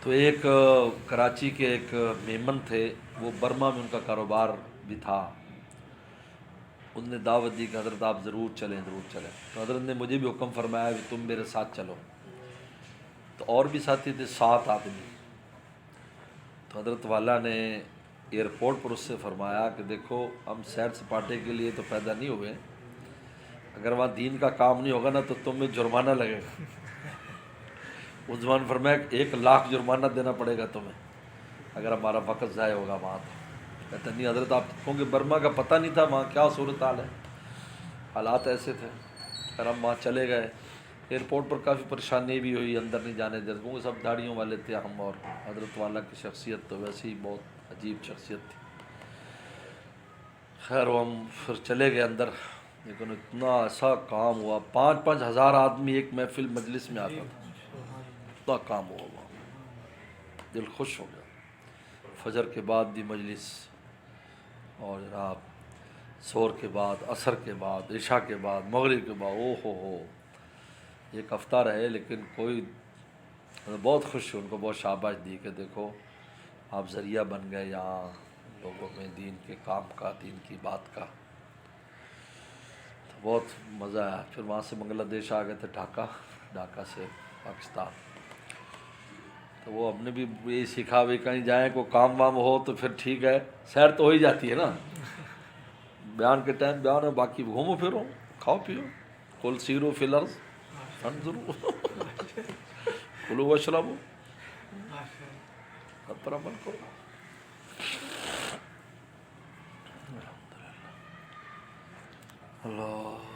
تو ایک کراچی کے ایک میمن تھے، وہ برما میں ان کا کاروبار بھی تھا، ان نے دعوت دی کہ حضرت آپ ضرور چلیں ضرور چلیں. تو حضرت نے مجھے بھی حکم فرمایا کہ تم میرے ساتھ چلو. تو اور بھی ساتھی تھے 7 آدمی. تو حضرت والا نے ایئرپورٹ پر اس سے فرمایا کہ دیکھو ہم سیر سپاٹے کے لیے تو پیدا نہیں ہوئے، اگر وہاں دین کا کام نہیں ہوگا نا تو تمہیں جرمانہ لگے گا. اس زمان فرمایا کہ 1,00,000 جرمانہ دینا پڑے گا تمہیں اگر ہمارا وقت ضائع ہوگا وہاں. تو کہتے نہیں حضرت آپ، کیونکہ برما کا پتہ نہیں تھا وہاں کیا صورتحال ہے، حالات ایسے تھے. پھر ہم وہاں چلے گئے. ایئرپورٹ پر کافی پریشانی بھی ہوئی، اندر نہیں جانے دیتے کیونکہ سب داڑھیوں والے تھے ہم، اور حضرت والا کی شخصیت تو ویسے ہی بہت عجیب شخصیت تھی. خیر ہم پھر چلے گئے اندر، لیکن اتنا ایسا کام ہوا، 5-5 ہزار آدمی ایک محفل مجلس میں آتا تھا. اتنا کام ہوا وہاں، دل خوش ہو گیا. فجر کے بعد بھی مجلس، اور جناب ظہر کے بعد، عصر کے بعد، عشاء کے بعد، مغرب کے بعد. او ہو ایک ہفتہ رہے، لیکن کوئی بہت خوش ہوئے، ان کو بہت شاباش دی کہ دیکھو آپ ذریعہ بن گئے یہاں لوگوں میں دین کے کام کا، دین کی بات کا. تو بہت مزہ آیا. پھر وہاں سے بنگلہ دیش آ گئے تھے، ڈھاکہ سے پاکستان. تو وہ ہم نے بھی یہی سیکھا، بھی کہیں جائیں کوئی کام وام ہو تو پھر ٹھیک ہے، سیر تو ہو ہی جاتی ہے نا. بیان کے ٹائم بیان ہے، باقی گھومو پھرو، کھاؤ پیو. قل سیروا فی الارض فانظروا کلوا واشربوا، سب پر عمل کرو. اللہ